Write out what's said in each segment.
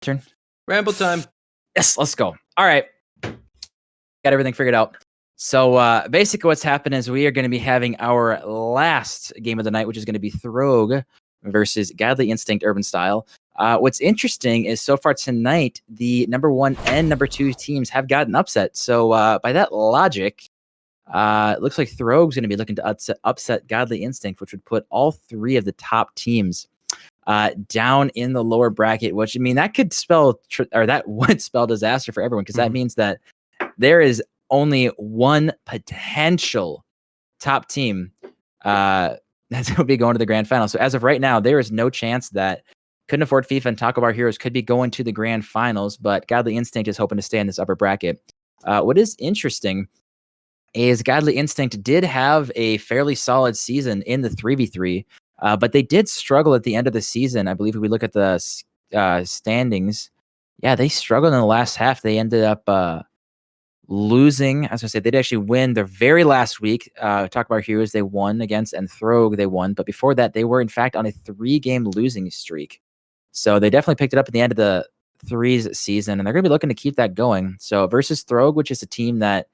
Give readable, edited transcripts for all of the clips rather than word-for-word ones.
Turn. Ramble time. Yes, let's go. All right. Got everything figured out. So basically what's happened is we are going to be having our last game of the night, which is going to be Throgue versus Godly Instinct Urban Style. What's interesting is so far tonight, the number 1 and number 2 teams have gotten upset. So by that logic, it looks like Throgue's going to be looking to upset Godly Instinct, which would put all 3 of the top teams down in the lower bracket, which, I mean, that could spell, that would spell disaster for everyone, because that means that there is only one potential top team that's going to be going to the grand final. So as of right now, there is no chance that Couldn't Afford FIFA and Taco Bar Heroes could be going to the grand finals, but Godly Instinct is hoping to stay in this upper bracket. What is interesting is Godly Instinct did have a fairly solid season in the 3v3, but they did struggle at the end of the season. I believe if we look at the standings, yeah, they struggled in the last half. They ended up losing. As I say, they did actually win their very last week. Talk about Heroes, they won against, and Throgue, they won. But before that, they were in fact on a 3-game losing streak. So they definitely picked it up at the end of the 3s season, and they're going to be looking to keep that going. So versus Throgue, which is a team that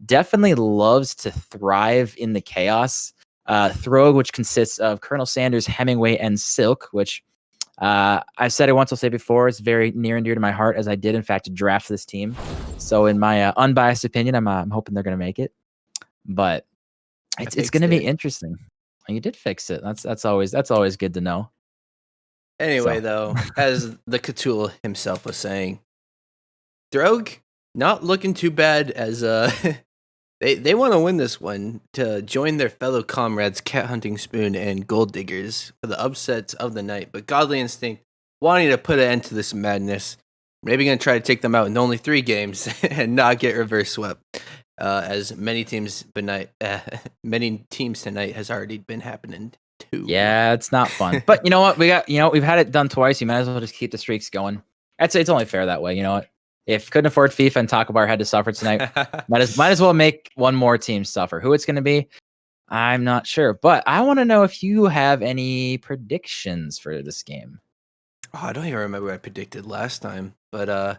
definitely loves to thrive in the chaos. Throgue, which consists of Colonel Sanders, Hemmingway, and Silk, which I said it once, I'll say before, it's very near and dear to my heart, as I did in fact draft this team. So in my unbiased opinion, I'm hoping they're going to make it. But it's going to be interesting. You did fix it. That's always good to know. Anyway, though, as the Ktool himself was saying, Throgue not looking too bad, as they want to win this one to join their fellow comrades Cat Hunting Spoon and Gold Diggers for the upsets of the night. But Godly Instinct wanting to put an end to this madness, maybe going to try to take them out in only 3 games and not get reverse swept, as many teams tonight has already been happening too. Yeah, it's not fun. But you know what? We've had it done twice. You might as well just keep the streaks going. I'd say it's only fair that way. You know what? If Couldn't Afford FIFA and Taco Bar had to suffer tonight, might as well make one more team suffer. Who it's going to be, I'm not sure. But I want to know if you have any predictions for this game. Oh, I don't even remember what I predicted last time. But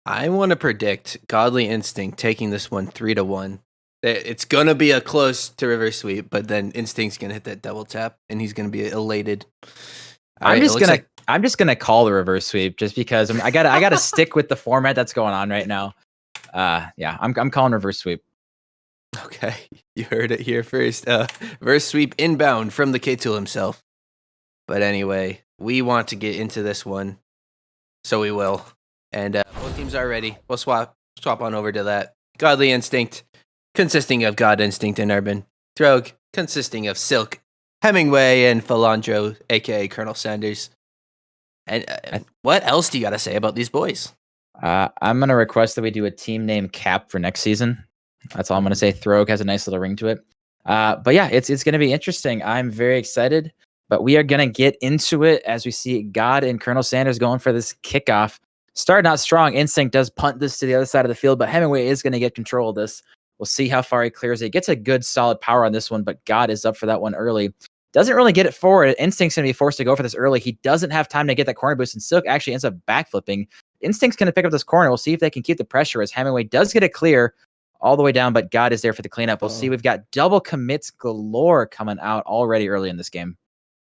I want to predict Godly Instinct taking this one 3-1. It's going to be a close to reverse sweep, but then Instinct's going to hit that double tap, and he's going to be elated. I'm just gonna call the reverse sweep just because I gotta stick with the format that's going on right now. Yeah, I'm calling reverse sweep. Okay, you heard it here first. Reverse sweep inbound from the Ktool himself. But anyway, we want to get into this one, so we will. And both teams are ready. We'll swap on over to that. Godly Instinct, consisting of God Instinct and Urban. Throgue, consisting of Silk, Hemmingway, and Philandro, aka Colonel Sanders. And what else do you got to say about these boys? I'm going to request that we do a team name cap for next season. That's all I'm going to say. Throgue has a nice little ring to it. But yeah, it's going to be interesting. I'm very excited, but we are going to get into it as we see God and Colonel Sanders going for this kickoff. Starting out strong. Instinct does punt this to the other side of the field, but Hemmingway is going to get control of this. We'll see how far he clears it. Gets a good solid power on this one, but God is up for that one early. Doesn't really get it forward. Instinct's going to be forced to go for this early. He doesn't have time to get that corner boost, and Silk actually ends up backflipping. Instinct's going to pick up this corner. We'll see if they can keep the pressure as Hemmingway does get it clear all the way down, but God is there for the cleanup. We'll see. We've got double commits galore coming out already early in this game.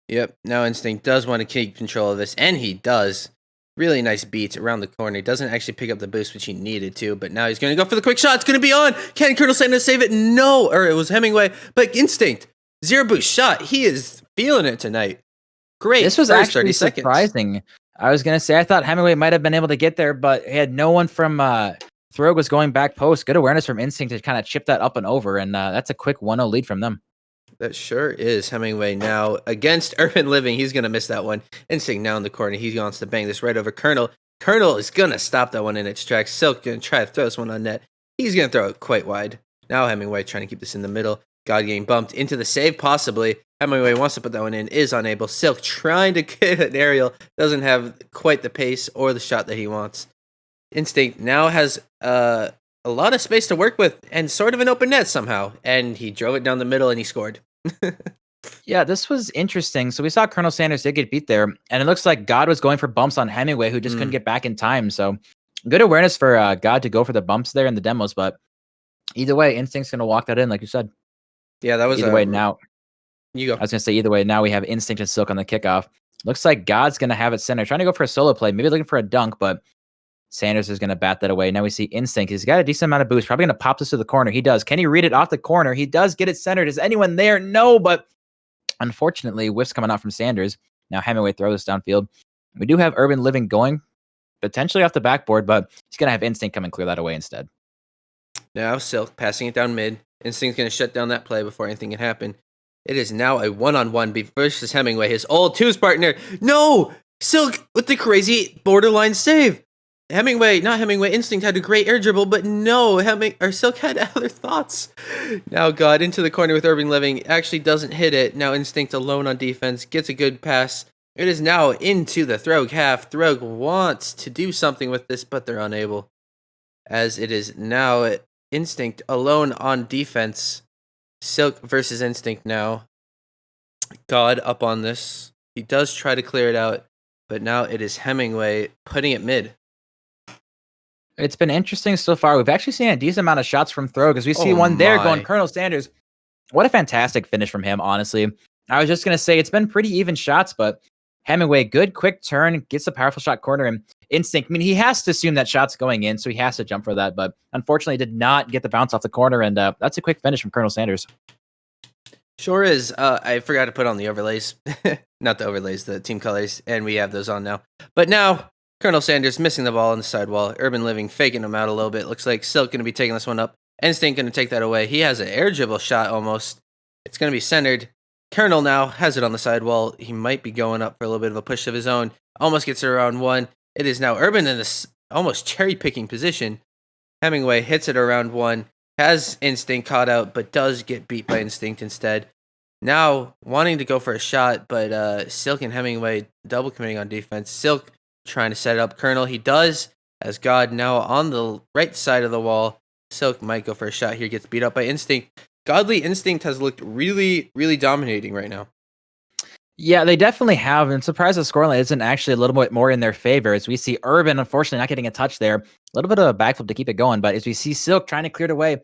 Yep. Now Instinct does want to keep control of this, and he does. Really nice beats around the corner. He doesn't actually pick up the boost, which he needed to, but now he's going to go for the quick shot. It's going to be on. Can Colonel Sanders save it? No. Or it was Hemmingway, but Instinct. 0 boost shot. He is feeling it tonight. Great. This was actually surprising. I was going to say, I thought Hemmingway might have been able to get there, but he had no one from Throgue was going back post. Good awareness from Instinct to kind of chip that up and over, and that's a quick 1-0 lead from them. That sure is. Hemmingway now against UrbanLiving. He's going to miss that one. Instinct now in the corner. He wants to bang this right over Colonel. Colonel is going to stop that one in its tracks. Silk going to try to throw this one on net. He's going to throw it quite wide. Now Hemmingway trying to keep this in the middle. God getting bumped into the save possibly. Hemmingway wants to put that one in. Is unable. Silk trying to get an aerial. Doesn't have quite the pace or the shot that he wants. Instinct now has a lot of space to work with and sort of an open net somehow. And he drove it down the middle and he scored. Yeah, this was interesting. So we saw Colonel Sanders did get beat there, and it looks like God was going for bumps on Hemmingway, who just couldn't get back in time. So good awareness for God to go for the bumps there in the demos, but either way, Instinct's going to walk that in, like you said. Yeah, that was either way now. You go. I was going to say either way, now we have Instinct and Silk on the kickoff. Looks like God's going to have it center, trying to go for a solo play, maybe looking for a dunk, but Sanders is going to bat that away. Now we see Instinct. He's got a decent amount of boost. Probably going to pop this to the corner. He does. Can he read it off the corner? He does get it centered. Is anyone there? No, but unfortunately, whiffs coming out from Sanders. Now Hemmingway throws downfield. We do have UrbanLiving going potentially off the backboard, but he's going to have Instinct come and clear that away instead. Now Silk passing it down mid. Instinct's going to shut down that play before anything can happen. It is now a one-on-one versus Hemmingway, his old twos partner. No! Silk with the crazy borderline save. Instinct had a great air dribble, but no, Silk had other thoughts. Now God into the corner with UrbanLiving, actually doesn't hit it. Now Instinct alone on defense, gets a good pass. It is now into the Throgue half. Throgue wants to do something with this, but they're unable. As it is now Instinct alone on defense. Silk versus Instinct now. God up on this. He does try to clear it out, but now it is Hemmingway putting it mid. It's been interesting so far. We've actually seen a decent amount of shots from Throgue, because we see one there going Colonel Sanders. What a fantastic finish from him, honestly. I was just going to say it's been pretty even shots, but Hemmingway, good quick turn, gets a powerful shot corner, and Instinct. I mean, he has to assume that shot's going in, so he has to jump for that, but unfortunately did not get the bounce off the corner, and that's a quick finish from Colonel Sanders. Sure is. I forgot to put on the overlays. Not the overlays, the team colors, and we have those on now. But now, Colonel Sanders missing the ball on the sidewall. UrbanLiving faking him out a little bit. Looks like Silk going to be taking this one up. Instinct going to take that away. He has an air dribble shot almost. It's going to be centered. Colonel now has it on the sidewall. He might be going up for a little bit of a push of his own. Almost gets it around one. It is now Urban in this almost cherry-picking position. Hemmingway hits it around one. Has Instinct caught out, but does get beat by Instinct instead. Now, wanting to go for a shot, but Silk and Hemmingway double committing on defense. Silk trying to set it up. Colonel, he does. As God now on the right side of the wall. Silk might go for a shot here. Gets beat up by Instinct. Godly Instinct has looked really, really dominating right now. Yeah, they definitely have. And surprised the scoreline isn't actually a little bit more in their favor, as we see Urban, unfortunately, not getting a touch there. A little bit of a backflip to keep it going. But as we see Silk trying to clear it away,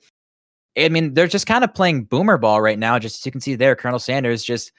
I mean, they're just kind of playing boomer ball right now. Just as you can see there, Colonel Sanders,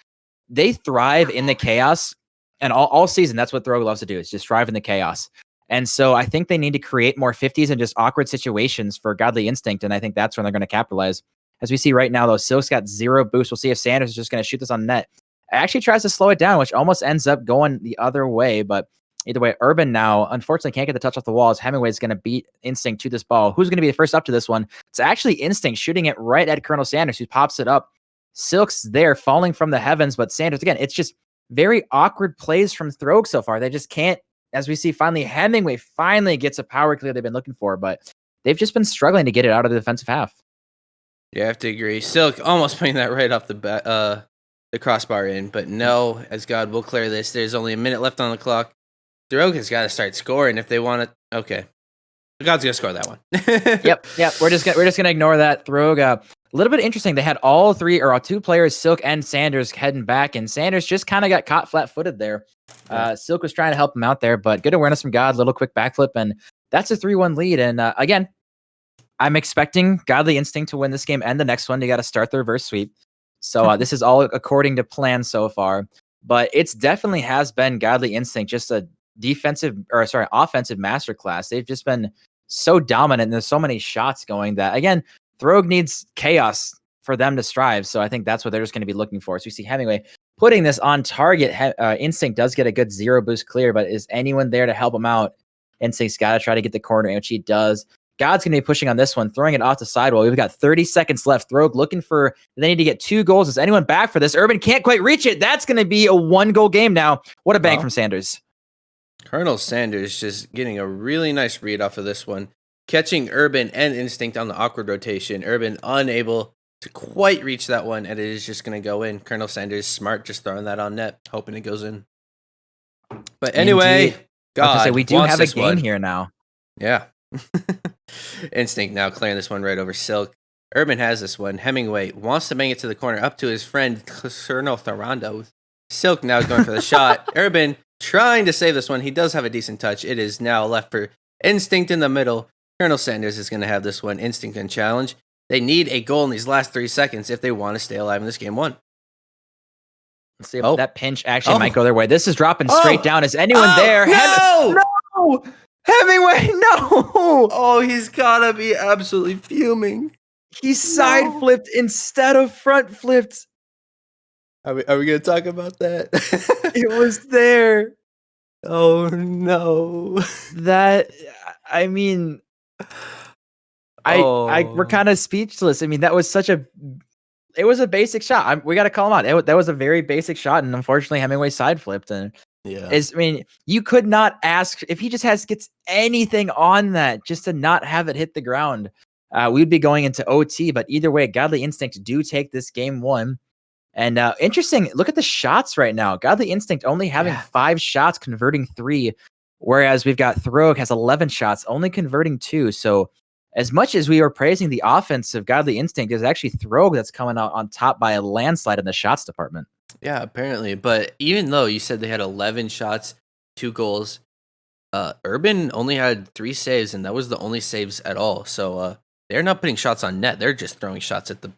they thrive in the chaos. And all season, that's what Throgue loves to do, is just thrive in the chaos. And so I think they need to create more 50s and just awkward situations for Godly Instinct. And I think that's when they're going to capitalize. As we see right now, though, Silk's got 0 boost. We'll see if Sanders is just going to shoot this on net. Actually tries to slow it down, which almost ends up going the other way. But either way, Urban now, unfortunately, can't get the touch off the wall, as Hemmingway is going to beat Instinct to this ball. Who's going to be the first up to this one? It's actually Instinct shooting it right at Colonel Sanders, who pops it up. Silk's there, falling from the heavens, but Sanders, again, it's just very awkward plays from Throgue so far. They just can't, as we see, finally, Hemmingway finally gets a power clear they've been looking for, but they've just been struggling to get it out of the defensive half. Yeah, I have to agree. Silk almost putting that right off the crossbar in, but no, as God will clear this. There's only a minute left on the clock. Throgue has got to start scoring if they want to. Okay, God's gonna score that one. Yep. We're just gonna ignore that. Throgue. A little bit interesting. They had all 2 players, Silk and Sanders, heading back, and Sanders just kind of got caught flat-footed there. Silk was trying to help him out there, but good awareness from God. Little quick backflip, and that's a 3-1 lead. And again, I'm expecting Godly Instinct to win this game and the next one. They got to start the reverse sweep. So this is all according to plan so far, but it's definitely has been Godly Instinct, just a offensive masterclass. They've just been so dominant, and there's so many shots going that, again, Throgue needs chaos for them to strive. So I think that's what they're just going to be looking for. So we see Hemmingway putting this on target. Instinct does get a good 0 boost clear, but is anyone there to help him out? Instinct's got to try to get the corner, which he does. God's going to be pushing on this one, throwing it off the sidewall. We've got 30 seconds left. Throgue looking for, they need to get 2 goals. Is anyone back for this? Urban can't quite reach it. That's going to be a 1-goal game now. What a bang from Sanders. Colonel Sanders just getting a really nice read off of this one. Catching Urban and Instinct on the awkward rotation. Urban unable to quite reach that one, and it is just going to go in. Colonel Sanders smart, just throwing that on net, hoping it goes in. But anyway, God, we do have a game here now. Yeah. Instinct now clearing this one right over Silk. Urban has this one. Hemmingway wants to bang it to the corner up to his friend Colonel Thorando. Silk now going for the shot. Urban trying to save this one. He does have a decent touch. It is now left for Instinct in the middle. Colonel Sanders is going to have this one. Instinct and challenge. They need a goal in these last 3 seconds if they want to stay alive in this game 1. Let's see if that pinch actually might go their way. This is dropping straight down. Is anyone there? No! Hemmingway, no! Oh, he's gotta be absolutely fuming. He side flipped instead of front flipped. Are we gonna talk about that? It was there. Oh no. I mean, we're kind of speechless. I mean, that was it was a basic shot. We got to call him out. That was a very basic shot, and unfortunately, Hemmingway side flipped. And you could not ask if he just gets anything on that just to not have it hit the ground. We'd be going into OT, but either way, Godly Instinct do take this game 1. And interesting, look at the shots right now. Godly Instinct only having 5 shots, converting 3, whereas we've got Throgue has 11 shots, only converting 2. So as much as we are praising the offense of Godly Instinct, there's actually Throgue that's coming out on top by a landslide in the shots department. Yeah, apparently. But even though you said they had 11 shots, 2 goals, Urban only had 3 saves, and that was the only saves at all. So they're not putting shots on net. They're just throwing shots at the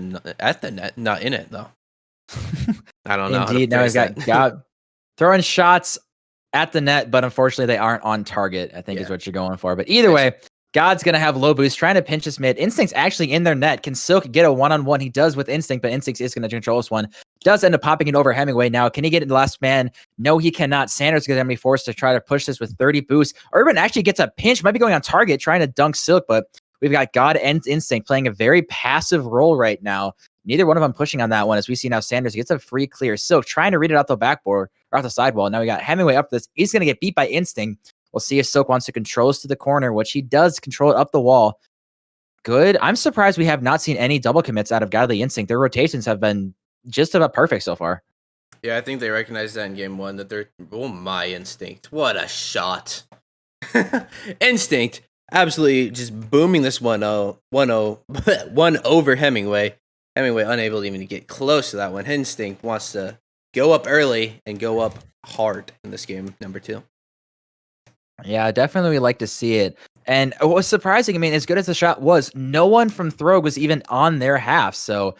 net, not in it though. I don't know. Indeed, now he's got throwing shots at the net, but unfortunately they aren't on target, I think is what you're going for. But either way, God's going to have low boost, trying to pinch this mid. Instinct's actually in their net. Can Silk get a one-on-one? He does with Instinct, but Instinct is going to control this one. Does end up popping it over Hemmingway. Now, can he get it in the last man? No, he cannot. Sanders is going to be forced to try to push this with 30 boost. Urban actually gets a pinch, might be going on target, trying to dunk Silk, but we've got God and Instinct playing a very passive role right now. Neither one of them pushing on that one, as we see now Sanders gets a free clear. Silk trying to read it out the backboard, or out the sidewall. Now we got Hemmingway up this. He's going to get beat by Instinct. We'll see if Silk wants to control us to the corner, which he does, control it up the wall. Good. I'm surprised we have not seen any double commits out of Godly Instinct. Their rotations have been just about perfect so far. Yeah, I think they recognized that in game 1, that they're, oh my Instinct. What a shot. Instinct absolutely just booming this 1-0, 1 over Hemmingway. Hemmingway unable even to get close to that one. Instinct wants to go up early and go up hard in this game, number 2. Yeah, definitely we like to see it. And what was surprising, I mean, as good as the shot was, no one from Throgue was even on their half. So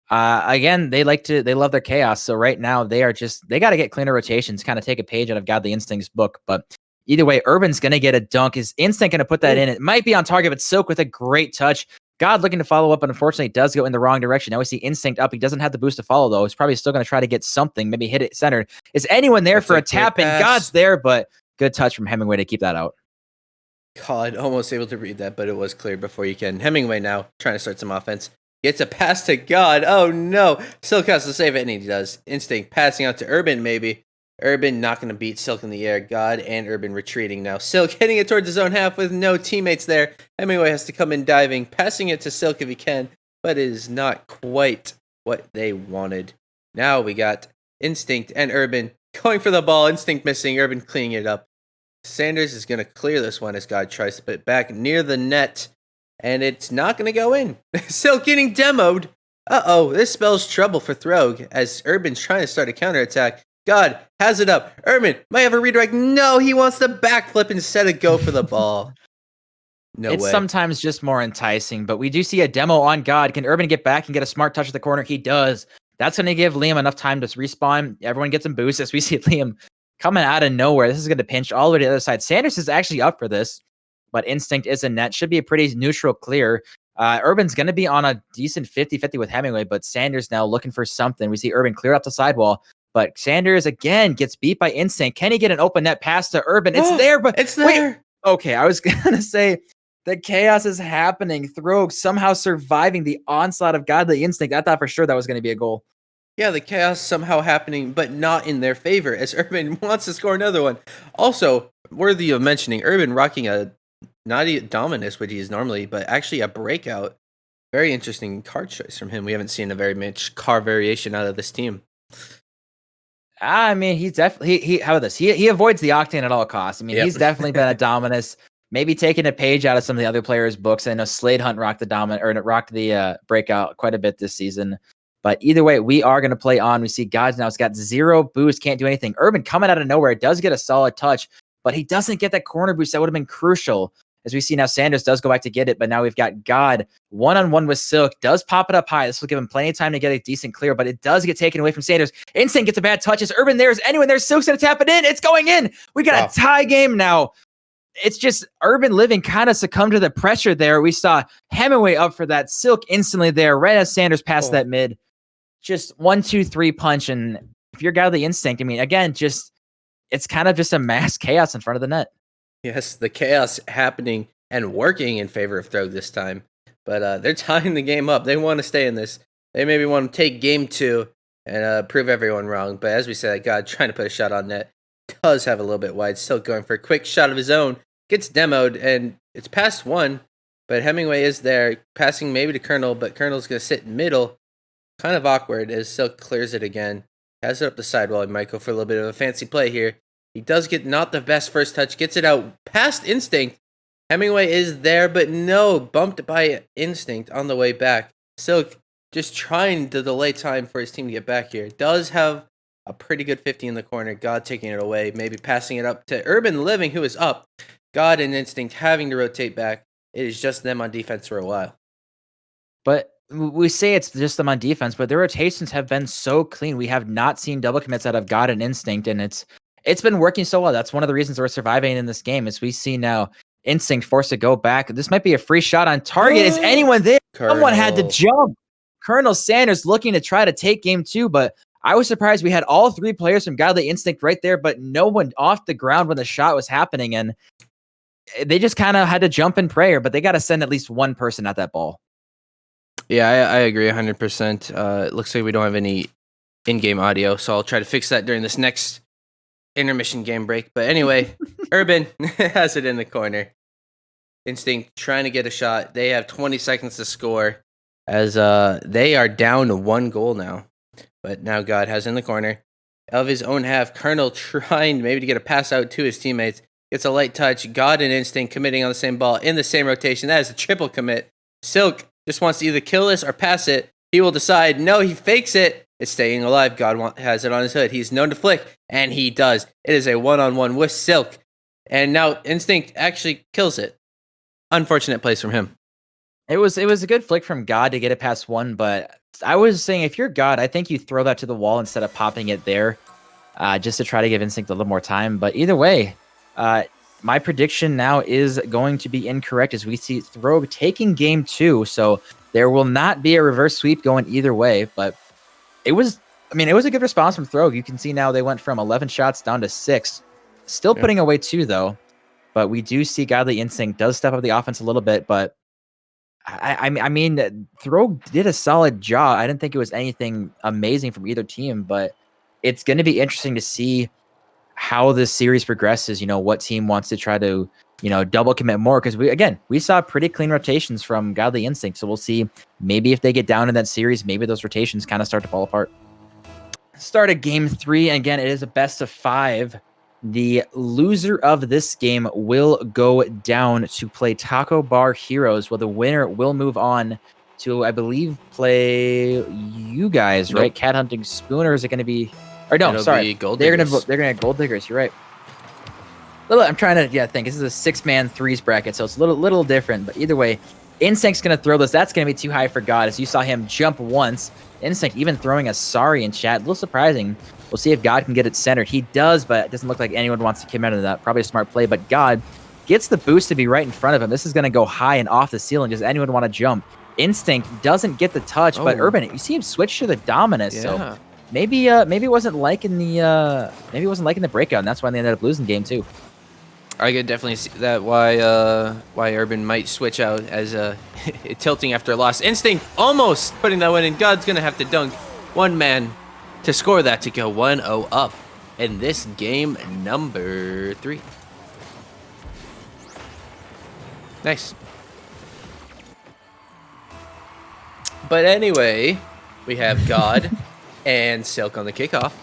again, they love their chaos. So right now they got to get cleaner rotations, kind of take a page out of Godly Instinct's book. But either way, Urban's going to get a dunk. Is Instinct going to put that in? It might be on target, but Silk with a great touch. God looking to follow up, but unfortunately does go in the wrong direction. Now we see Instinct up. He doesn't have the boost to follow, though. He's probably still going to try to get something, maybe hit it centered. Is anyone there for a tap in? God's there, but good touch from Hemmingway to keep that out. God, almost able to read that, but it was clear before you can. Hemmingway now trying to start some offense. Gets a pass to God. Oh no. Silk has to save it, and he does. Instinct passing out to Urban, maybe. Urban not going to beat Silk in the air. God and Urban retreating now. Silk hitting it towards his own half with no teammates there. Hemmingway has to come in diving, passing it to Silk if he can, but it is not quite what they wanted. Now we got Instinct and Urban going for the ball. Instinct missing. Urban cleaning it up. Sanders is going to clear this one as God tries to put it back near the net, and it's not going to go in. Silk getting demoed. Uh-oh, this spells trouble for Throgue as Urban's trying to start a counterattack. God has it up. Urban might have a redirect. No, he wants to backflip instead of go for the ball. No way. It's sometimes just more enticing, but we do see a demo on God. Can Urban get back and get a smart touch at the corner? He does. That's going to give Liam enough time to respawn. Everyone gets some boosts as we see Liam coming out of nowhere. This is going to pinch all the way to the other side. Sanders is actually up for this, but Instinct is a net. Should be a pretty neutral clear. Urban's going to be on a decent 50-50 with Hemmingway, but Sanders now looking for something. We see Urban clear up the sidewall, but Sanders again gets beat by Instinct. Can he get an open net pass to Urban? It's there, but it's there. Wait. Okay, I was going to say the chaos is happening. Throgue somehow surviving the onslaught of Godly Instinct. I thought for sure that was going to be a goal. Yeah, the chaos somehow happening, but not in their favor, as Urban wants to score another one. Also, worthy of mentioning, Urban rocking a not a Dominus, which he is normally, but actually a breakout. Very interesting card choice from him. We haven't seen a very much card variation out of this team. I mean, he's definitely he. How about this? He avoids the Octane at all costs. I mean, he's definitely been a Dominus maybe taking a page out of some of the other players' books. I know Slade Hunt rocked the breakout quite a bit this season. But either way, we are going to play on. We see Gods now. It's got 0 boost, can't do anything. Urban coming out of nowhere. It does get a solid touch, but he doesn't get that corner boost. That would have been crucial. As we see now, Sanders does go back to get it, but now we've got God one-on-one with Silk. Does pop it up high. This will give him plenty of time to get a decent clear, but it does get taken away from Sanders. Instinct gets a bad touch. Is Urban there? Is anyone there? Silk's going to tap it in. It's going in. We got a tie game now. It's just UrbanLiving kind of succumbed to the pressure there. We saw Hemmingway up for that. Silk instantly there, right as Sanders passed that mid. Just 1, 2, 3 punch. And if you're Godly Instinct, I mean, again, it's kind of just a mass chaos in front of the net. Yes, the chaos happening and working in favor of Throgue this time. But they're tying the game up. They want to stay in this. They maybe want to take game 2 and prove everyone wrong. But as we said, God trying to put a shot on net. Does have a little bit wide. Still going for a quick shot of his own. Gets demoed, and it's past 1. But Hemmingway is there, passing maybe to Colonel, but Colonel's going to sit middle. Kind of awkward as Silk clears it again. Has it up the sidewall. He might go for a little bit of a fancy play here. He does get not the best first touch. Gets it out past Instinct. Hemmingway is there, but no. Bumped by Instinct on the way back. Silk just trying to delay time for his team to get back here. Does have a pretty good 50 in the corner. God taking it away. Maybe passing it up to UrbanLiving, who is up. God and Instinct having to rotate back. It is just them on defense for a while. But we say it's just them on defense, but their rotations have been so clean. We have not seen double commits out of God and Instinct, and it's been working so well. That's one of the reasons we're surviving in this game. Is we see now Instinct forced to go back. This might be a free shot on target. Is anyone there? Colonel. Someone had to jump. Colonel Sanders looking to try to take game 2, but I was surprised we had all 3 players from Godly Instinct right there, but no one off the ground when the shot was happening, and they just kind of had to jump in prayer, but they got to send at least one person at that ball. Yeah, I agree 100%. It looks like we don't have any in-game audio, so I'll try to fix that during this next intermission game break. But anyway, Urban has it in the corner. Instinct trying to get a shot. They have 20 seconds to score as they are down to 1 goal now. But now God has in the corner of his own half. Colonel trying maybe to get a pass out to his teammates. Gets a light touch. God and Instinct committing on the same ball in the same rotation. That is a triple commit. Silk just wants to either kill this or pass it. He will decide. No, he fakes it. It's staying alive. God has it on his hood. He's known to flick, and he does. It is a one-on-one with Silk. And now Instinct actually kills it. Unfortunate place from him. It was a good flick from God to get it past 1, but I was saying if you're God, I think you throw that to the wall instead of popping it there, just to try to give Instinct a little more time. But either way, my prediction now is going to be incorrect as we see Throgue taking game 2. So there will not be a reverse sweep going either way, but it was a good response from Throgue. You can see now they went from 11 shots down to 6, still putting away 2 though. But we do see Godly Instinct does step up the offense a little bit, but I mean, Throgue did a solid job. I didn't think it was anything amazing from either team, but it's going to be interesting to see how this series progresses. You know, what team wants to try to, double commit more, because we saw pretty clean rotations from Godly Instinct. So we'll see maybe if they get down in that series, maybe those rotations kind of start to fall apart. Start of game 3, and again, it is a best of 5. The loser of this game will go down to play Taco Bar Heroes, while the winner will move on to, I believe, play you guys, right? Cat Hunting Spoon, or is it going to be? Or no, sorry, they're gonna Gold Diggers. You're right. I'm trying to think. This is a 6-man 3s bracket, so it's a little different. But either way, Instinct's gonna throw this. That's gonna be too high for God, as you saw him jump once. Instinct even throwing a sorry in chat. A little surprising. We'll see if God can get it centered. He does, but it doesn't look like anyone wants to commit into that. Probably a smart play, but God gets the boost to be right in front of him. This is going to go high and off the ceiling. Does anyone want to jump? Instinct doesn't get the touch, but Urban, you see him switch to the Dominus. Yeah. So maybe it wasn't liking the breakout, and that's why they ended up losing game 2. I could definitely see that why Urban might switch out as tilting after a loss. Instinct almost putting that one in. God's gonna have to dunk one man to score that to go 1-0 up in this game number 3. Nice. But anyway, we have God and Silk on the kickoff.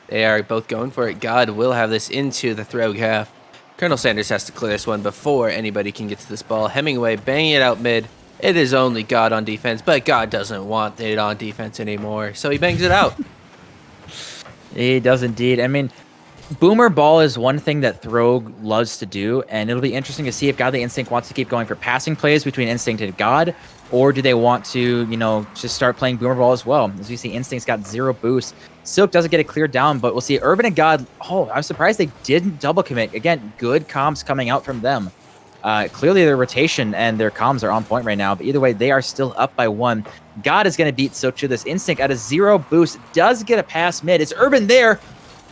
They are both going for it. God will have this into the Throgue half. Colonel Sanders has to clear this one before anybody can get to this ball. Hemmingway banging it out mid. It is only God on defense, but God doesn't want it on defense anymore, so he bangs it out. He does indeed. I mean, boomer ball is one thing that Throgue loves to do, and it'll be interesting to see if Godly Instinct wants to keep going for passing plays between Instinct and God, or do they want to, just start playing boomer ball as well? As we see, Instinct's got 0 boost. Silk doesn't get it cleared down, but we'll see Urban and God. Oh, I'm surprised they didn't double commit. Again, good comms coming out from them. Clearly, their rotation and their comms are on point right now, but either way, they are still up by 1. God is going to beat Silk to this. Instinct at a 0 boost does get a pass mid. It's Urban there.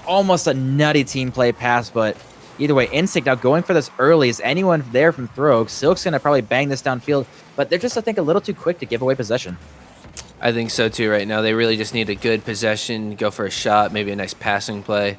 Almost a nutty team play pass, but either way, Instinct now going for this early. Is anyone there from Throgue? Silk's going to probably bang this downfield, but they're just, I think, a little too quick to give away possession. I think so too right now. They really just need a good possession, go for a shot, maybe a nice passing play.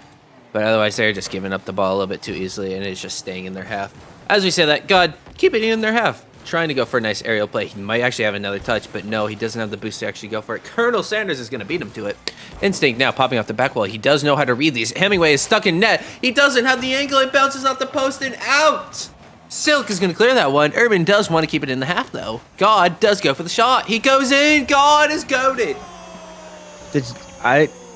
But otherwise, they're just giving up the ball a little bit too easily, and it's just staying in their half. As we say that, God, keep it in their half. Trying to go for a nice aerial play. He might actually have another touch, but no, he doesn't have the boost to actually go for it. Colonel Sanders is going to beat him to it. Instinct now popping off the back wall. He does know how to read these. Hemmingway is stuck in net. He doesn't have the angle. It bounces off the post and out. Silk is going to clear that one. Urban does want to keep it in the half, though. God does go for the shot. He goes in. God is goated.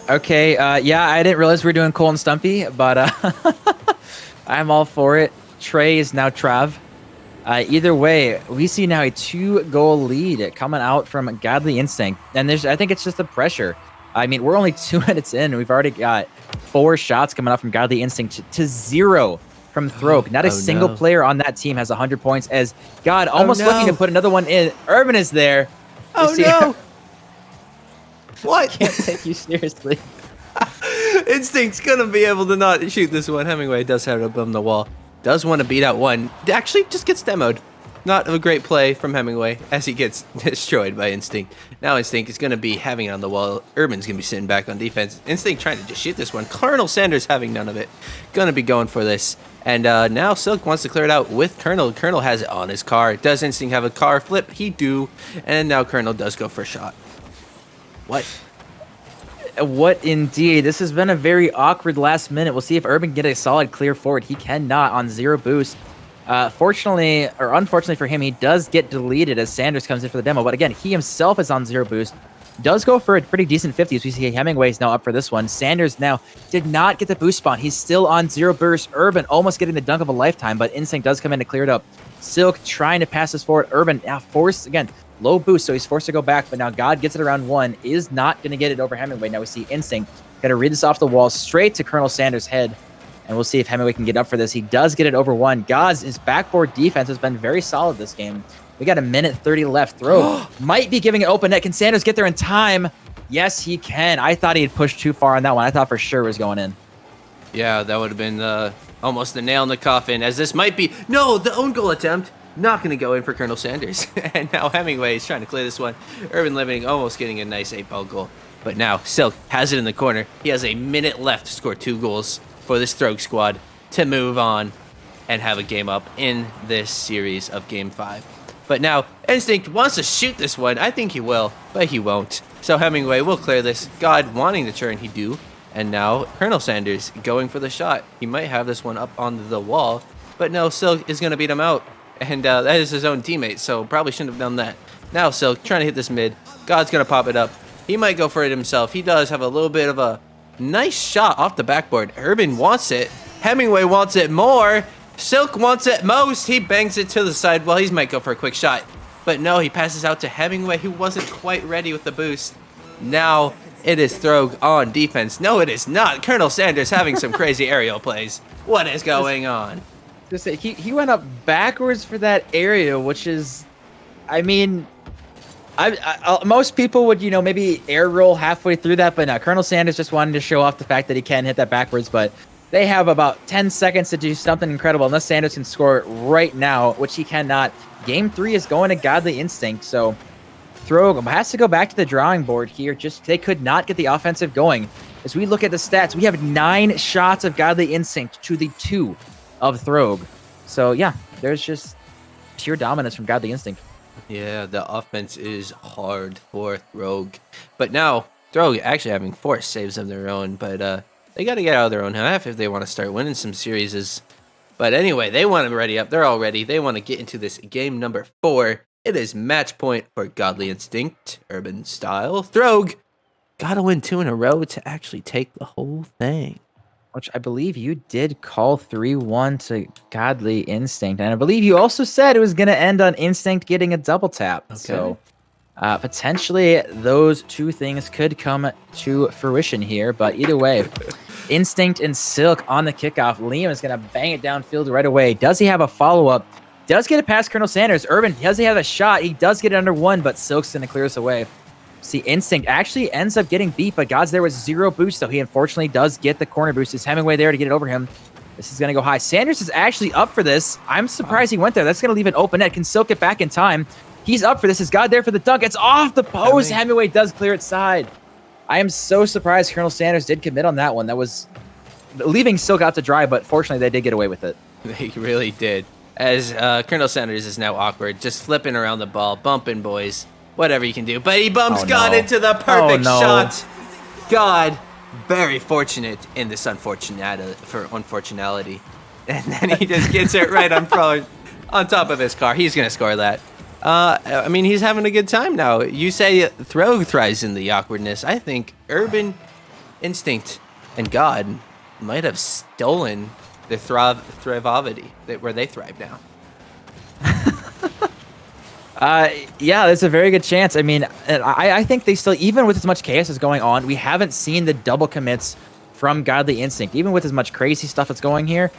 Okay, yeah, I didn't realize we were doing Cole and Stumpy, but I'm all for it. Trey is now Trav. Either way, we see now a 2-goal lead coming out from Godly Instinct, and I think it's just the pressure. I mean, we're only 2 minutes in, and we've already got 4 shots coming out from Godly Instinct to 0 from Throgue. Not a single player on that team has 100 points, as God almost looking to put another one in. Urban is there. Oh no! What? Can't take you seriously. Instinct's gonna be able to not shoot this one. Hemmingway does have it up on the wall. Does want to beat out one. Actually, just gets demoed. Not a great play from Hemmingway as he gets destroyed by Instinct. Now Instinct is going to be having it on the wall. Urban's going to be sitting back on defense. Instinct trying to just shoot this one. Colonel Sanders having none of it. Going to be going for this. And now Silk wants to clear it out with Colonel. Colonel has it on his car. Does Instinct have a car flip? He do. And now Colonel does go for a shot. What? What indeed? This has been a very awkward last minute. We'll see if Urban can get a solid clear forward. He cannot on 0 boost. Fortunately, or unfortunately for him, he does get deleted as Sanders comes in for the demo. But again, he himself is on 0 boost. Does go for a pretty decent 50 as we see Hemmingway is now up for this one. Sanders now did not get the boost spawn. He's still on 0 burst. Urban almost getting the dunk of a lifetime, but Instinct does come in to clear it up. Silk trying to pass this forward. Urban now forced, again, low boost, so he's forced to go back, but now God gets it around 1, is not going to get it over Hemmingway. Now we see Instinct got to read this off the wall straight to Colonel Sanders' head, and we'll see if Hemmingway can get up for this. He does get it over 1. His backboard defense has been very solid this game. We got 1:30 left. Throw might be giving it open net. Can Sanders get there in time? Yes, he can. I thought he had pushed too far on that one. I thought for sure it was going in. Yeah, that would have been almost the nail in the coffin, as this might be... No, the own goal attempt. Not going to go in for Colonel Sanders. And now Hemmingway is trying to clear this one. UrbanLiving almost getting a nice 8-ball goal. But now Silk has it in the corner. He has a minute left to score 2 goals for this Throgue squad to move on and have a game up in this series of Game 5. But now Instinct wants to shoot this one. I think he will, but he won't. So Hemmingway will clear this. God wanting to turn, he do. And now Colonel Sanders going for the shot. He might have this one up on the wall, but no, Silk is going to beat him out. And that is his own teammate, so probably shouldn't have done that. Now Silk trying to hit this mid. God's going to pop it up. He might go for it himself. He does have a little bit of a nice shot off the backboard. Urban wants it. Hemmingway wants it more. Silk wants it most. He bangs it to the side. Well, he might go for a quick shot. But no, he passes out to Hemmingway, who wasn't quite ready with the boost. Now it is Throgue on defense. No, it is not. Colonel Sanders having some crazy aerial plays. What is going on? Just say he went up backwards for that area, which is, I mean, most people would maybe air roll halfway through that, but no, Colonel Sanders just wanted to show off the fact that he can hit that backwards. But they have about 10 seconds to do something incredible, unless Sanders can score right now, which he cannot. Game 3 is going to Godly Instinct, so Throgue has to go back to the drawing board here. Just they could not get the offensive going. As we look at the stats, we have 9 shots of Godly Instinct to the 2 of Throgue. So yeah, there's just pure dominance from Godly Instinct. Yeah, the offense is hard for Throgue. But now, Throgue actually having 4 saves of their own, but they got to get out of their own half if they want to start winning some series. But anyway, they want to ready up. They're all ready. They want to get into this game number 4. It is match point for Godly Instinct, Urban Style. Throgue, gotta win 2 in a row to actually take the whole thing. Which I believe you did call 3-1 to Godly Instinct. And I believe you also said it was going to end on Instinct getting a double tap. Okay. So potentially those two things could come to fruition here. But either way, Instinct and Silk on the kickoff. Liam is going to bang it downfield right away. Does he have a follow-up? Does get it past Colonel Sanders. Urban, does he have a shot? He does get it under 1, but Silk's going to clear us away. See, Instinct actually ends up getting beat, but God's there with 0 boost, so he unfortunately does get the corner boost. Is Hemmingway there to get it over him? This is going to go high. Sanders is actually up for this. I'm surprised he went there. That's going to leave an open net. Can Silk get back in time? He's up for this. Is God there for the dunk? It's off the post. Hemmingway does clear its side. I am so surprised Colonel Sanders did commit on that one. That was leaving Silk out to dry, but fortunately they did get away with it. They really did. As Colonel Sanders is now awkward, just flipping around the ball, bumping boys, whatever you can do. But he bumps God into the perfect shot. God, very fortunate in this unfortunality. And then he just gets it right on top of his car. He's going to score that. I mean, he's having a good time now. You say Throgue thrives in the awkwardness. I think Urban Instinct and God might have stolen the thrivavity where they thrive now. Yeah, there's a very good chance. I mean, I think they still, even with as much chaos as going on, we haven't seen the double commits from Godly Instinct. Even with as much crazy stuff that's going here,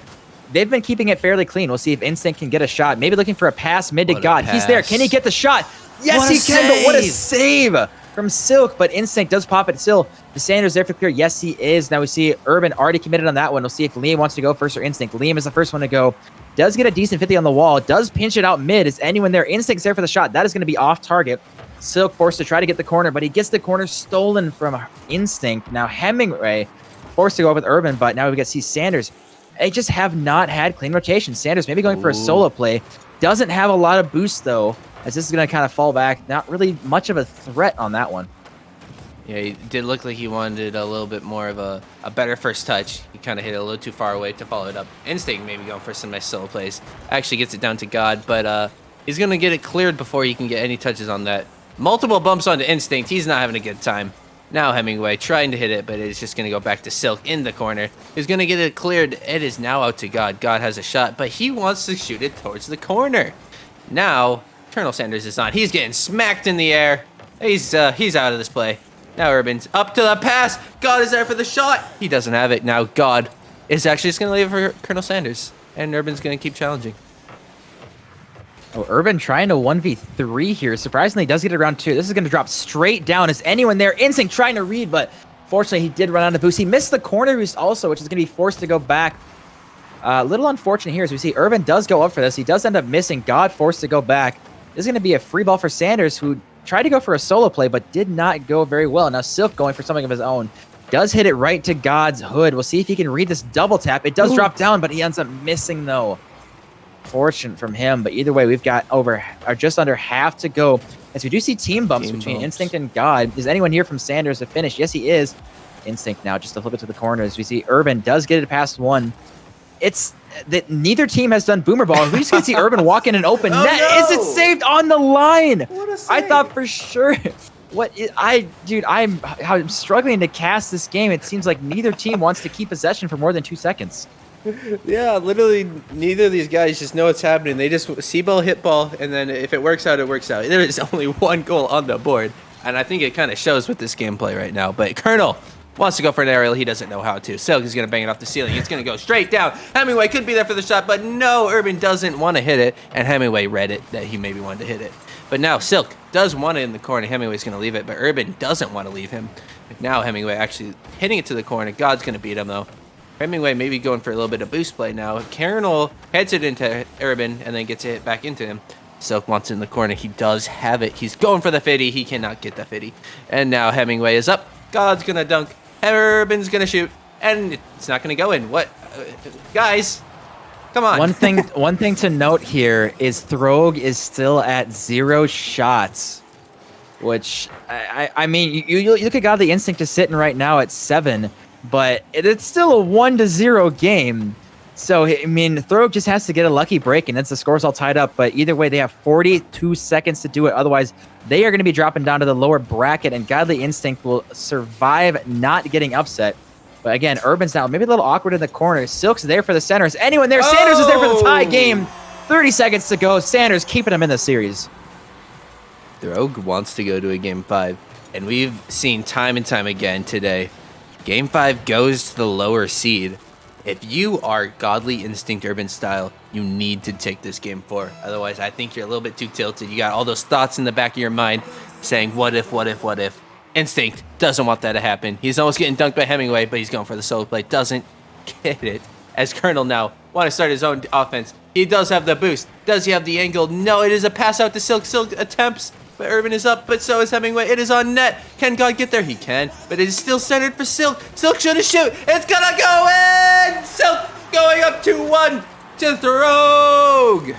they've been keeping it fairly clean. We'll see if Instinct can get a shot. Maybe looking for a pass mid to God. He's there. Can he get the shot? Yes, he can, but what a save from Silk. But Instinct does pop it still. The Sanders there for clear. Yes, he is. Now we see Urban already committed on that one. We'll see if Liam wants to go first or Instinct. Liam is the first one to go. Does get a decent 50 on the wall. Does pinch it out mid. Is anyone there? Instinct's there for the shot. That is going to be off target. Silk forced to try to get the corner, but he gets the corner stolen from Instinct. Now Hemmingway forced to go up with Urban, but now we get to see Sanders. They just have not had clean rotation. Sanders maybe going for a solo play. Doesn't have a lot of boost, though, as this is going to kind of fall back. Not really much of a threat on that one. Yeah, he did look like he wanted a little bit more of a better first touch. He kind of hit it a little too far away to follow it up. Instinct maybe going for some nice solo plays. Actually gets it down to God, but he's going to get it cleared before he can get any touches on that. Multiple bumps onto Instinct. He's not having a good time. Now Hemmingway trying to hit it, but it's just going to go back to Silk in the corner. He's going to get it cleared. It is now out to God. God has a shot, but he wants to shoot it towards the corner. Now, Colonel Sanders is on. He's getting smacked in the air. He's out of this play. Now Urban's up to the pass. God is there for the shot. He doesn't have it. Now God is actually just going to leave it for Colonel Sanders. And Urban's going to keep challenging. Oh, Urban trying to 1v3 here. Surprisingly, does get it around 2. This is going to drop straight down. Is anyone there? Instinct trying to read, but fortunately, he did run out of boost. He missed the corner boost also, which is going to be forced to go back. A little unfortunate here as we see Urban does go up for this. He does end up missing. God forced to go back. This is going to be a free ball for Sanders, who tried to go for a solo play, but did not go very well. Now Silk going for something of his own. Does hit it right to God's hood. We'll see if he can read this double tap. It does drop down, but he ends up missing, though. Fortunate from him, but either way, we've got just under half to go. As we do see team bumps between Instinct and God. Is anyone here from Sanders to finish? Yes, he is. Instinct now, just to flip it to the corner. As we see Urban does get it past 1. It's that neither team has done boomer ball. We just can see Urban walk in an open net. No. Is it saved on the line? What a save. I thought for sure. I'm struggling to cast this game. It seems like neither team wants to keep possession for more than 2 seconds. Yeah, literally neither of these guys just know what's happening. They just see ball, hit ball, and then if it works out, it works out. There is only one goal on the board, and I think it kind of shows with this gameplay right now. But Colonel wants to go for an aerial. He doesn't know how to. Silk is going to bang it off the ceiling. It's going to go straight down. Hemmingway could be there for the shot, but no, Urban doesn't want to hit it, and Hemmingway read it that he maybe wanted to hit it. But now Silk does want it in the corner. Hemmingway's going to leave it, but Urban doesn't want to leave him. Now Hemmingway actually hitting it to the corner. God's going to beat him, though. Hemmingway maybe going for a little bit of boost play now. Colonel heads it into Urban and then gets it back into him. Silk wants it in the corner. He does have it. He's going for the 50. He cannot get the 50. And now Hemmingway is up. God's going to dunk. Urban's going to shoot. And it's not going to go in. What? Guys, come on. One thing to note here is Throgue is still at 0 shots. Which, I mean, you look at Godly Instinct is sitting right now at 7. But it's still a 1-0 game. So, I mean, Throgue just has to get a lucky break, and that's the score's all tied up. But either way, they have 42 seconds to do it. Otherwise, they are going to be dropping down to the lower bracket, and Godly Instinct will survive not getting upset. But again, Urban's now maybe a little awkward in the corner. Silk's there for the center. Is anyone there? Oh! Sanders is there for the tie game. 30 seconds to go. Sanders keeping him in the series. Throgue wants to go to a Game 5, and we've seen time and time again today, Game 5 goes to the lower seed. If you are Godly Instinct Urban style, you need to take this Game 4. Otherwise, I think you're a little bit too tilted. You got all those thoughts in the back of your mind saying, what if, what if, what if? Instinct doesn't want that to happen. He's almost getting dunked by Hemmingway, but he's going for the solo play. Doesn't get it. As Colonel now want to start his own offense. He does have the boost. Does he have the angle? No, it is a pass out to Silk. Silk attempts, but Urban is up, but so is Hemmingway. It is on net. Can God get there? He can, but it is still centered for Silk. Silk should have shoot. It's gonna go in! Silk going up 2-1 to Throgue.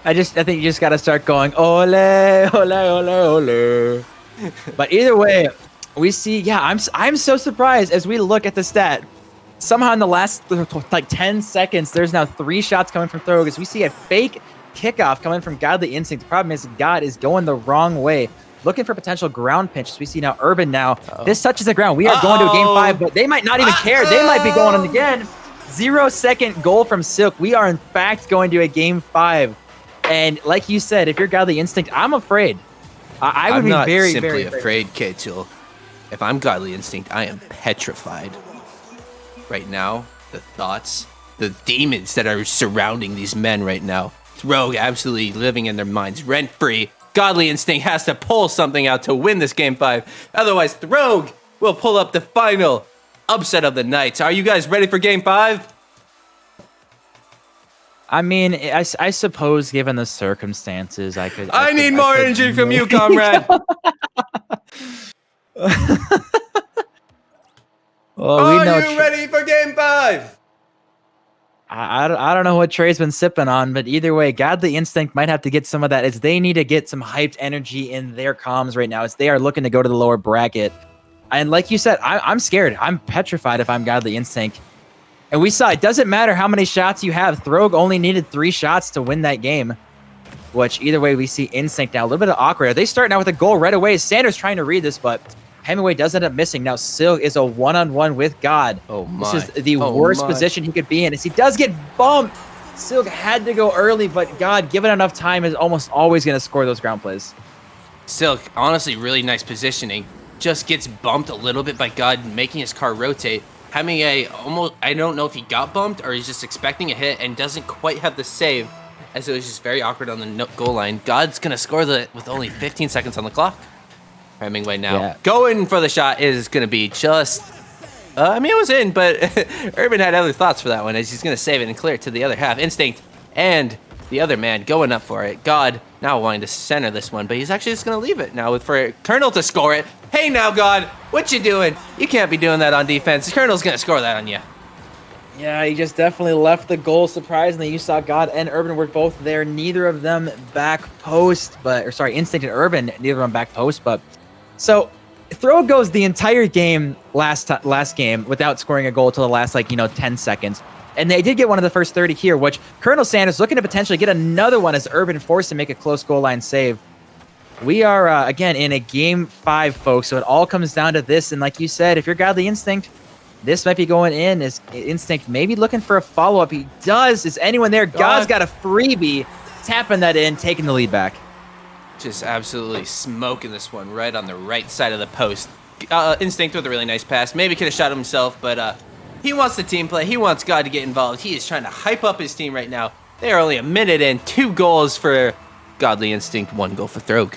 I think you just got to start going, ole, ole, ole, ole. But either way, we see, yeah, I'm so surprised as we look at the stat. Somehow in the last, like, 10 seconds, there's now 3 shots coming from Throgue as we see a fake kickoff coming from Godly Instinct. The problem is God is going the wrong way. Looking for potential ground pinches. We see now Urban now. This touches the ground. We are going to a Game 5, but they might not even care. They might be going on again. 0-second goal from Silk. We are, in fact, going to a Game 5. And like you said, if you're Godly Instinct, I'm afraid. I would be very, very afraid, Ktool. If I'm Godly Instinct, I am petrified. Right now, the thoughts, the demons that are surrounding these men right now. Throgue absolutely living in their minds rent-free. Godly Instinct has to pull something out to win this Game 5. Otherwise, Throgue will pull up the final upset of the night. Are you guys ready for Game 5? I mean, I suppose given the circumstances, I need more energy from you, comrade. Well, are you ready for Game 5? I don't know what Trey's been sipping on, but either way, Godly Instinct might have to get some of that as they need to get some hyped energy in their comms right now as they are looking to go to the lower bracket. And like you said, I'm scared. I'm petrified if I'm Godly Instinct. And we saw it doesn't matter how many shots you have. Throgue only needed 3 shots to win that game, which either way we see Instinct now. A little bit of awkward. They start now with a goal right away. Sanders trying to read this, but Hemmingway does end up missing. Now Silk is a one-on-one with God. Oh my. This is the worst position he could be in as he does get bumped. Silk had to go early, but God, given enough time, is almost always going to score those ground plays. Silk, honestly, really nice positioning. Just gets bumped a little bit by God, making his car rotate. Hemmingway almost, I don't know if he got bumped or he's just expecting a hit and doesn't quite have the save, as it was just very awkward on the goal line. God's going to score with only 15 seconds on the clock. Hemmingway now going for the shot is going to be just, I mean, it was in, but Urban had other thoughts for that one as he's going to save it and clear it to the other half. Instinct and the other man going up for it. God now wanting to center this one, but he's actually just going to leave it now for Colonel to score it. Hey now, God, what you doing? You can't be doing that on defense. Colonel's going to score that on you. Yeah, he just definitely left the goal. Surprisingly, you saw God and Urban were both there. Neither of them back post, Instinct and Urban, neither of them back post, but so Throgue goes the entire game last game without scoring a goal till the last 10 seconds. And they did get one of the first 30 here, which Colonel Sanders looking to potentially get another one as Urban forced to make a close goal line save. We are, again, in a Game 5, folks, so it all comes down to this. And like you said, if you're Godly Instinct, this might be going in as Instinct maybe looking for a follow-up. He does. Is anyone there? God's got a freebie, tapping that in, taking the lead back. Just absolutely smoking this one right on the right side of the post. Instinct with a really nice pass. Maybe could have shot himself, but he wants the team play. He wants God to get involved. He is trying to hype up his team right now. They are only a minute in. 2 goals for Godly Instinct, 1 goal for Throgue.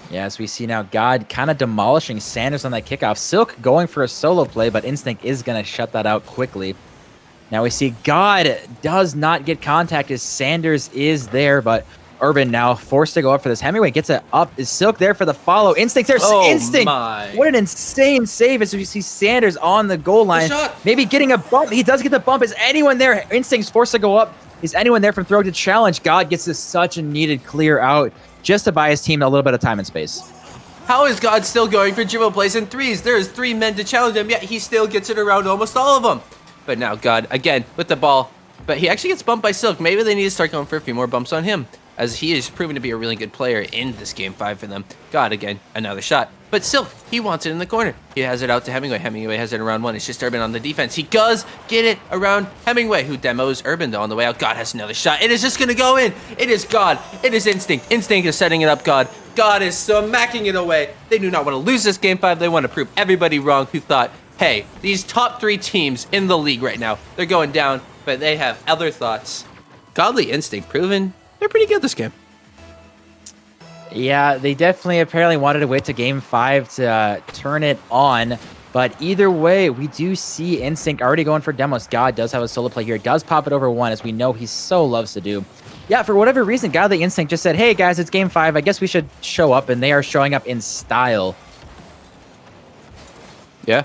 Yeah, as we see now, God kind of demolishing Sanders on that kickoff. Silk going for a solo play, but Instinct is going to shut that out quickly. Now we see God does not get contact as Sanders is there, but Urban now forced to go up for this. Hemmingway gets it up. Is Silk there for the follow? Instinct there. Instinct. My. What an insane save as we see Sanders on the goal line. Maybe getting a bump. He does get the bump. Is anyone there? Instinct's forced to go up. Is anyone there from Throgue to challenge? God gets this such a needed clear out just to buy his team a little bit of time and space. How is God still going for dribble plays and threes? There's 3 men to challenge him, yet he still gets it around almost all of them. But now God, again, with the ball. But he actually gets bumped by Silk. Maybe they need to start going for a few more bumps on him, as he is proven to be a really good player in this game 5 for them. God, again, another shot. But Silk, he wants it in the corner. He has it out to Hemmingway. Hemmingway has it around 1. It's just Urban on the defense. He does get it around Hemmingway, who demos Urban, though, on the way out. God has another shot. It is just going to go in. It is God. It is Instinct. Instinct is setting it up, God. God is smacking it away. They do not want to lose this game 5. They want to prove everybody wrong who thought, hey, these top 3 teams in the league right now, they're going down, but they have other thoughts. Godly Instinct proven they're pretty good this game. Yeah, they definitely apparently wanted to wait to game 5 to turn it on. But either way, we do see Instinct already going for demos. God does have a solo play here. Does pop it over 1, as we know he so loves to do. Yeah, for whatever reason, Godly Instinct just said, hey guys, it's game 5. I guess we should show up. And they are showing up in style. Yeah.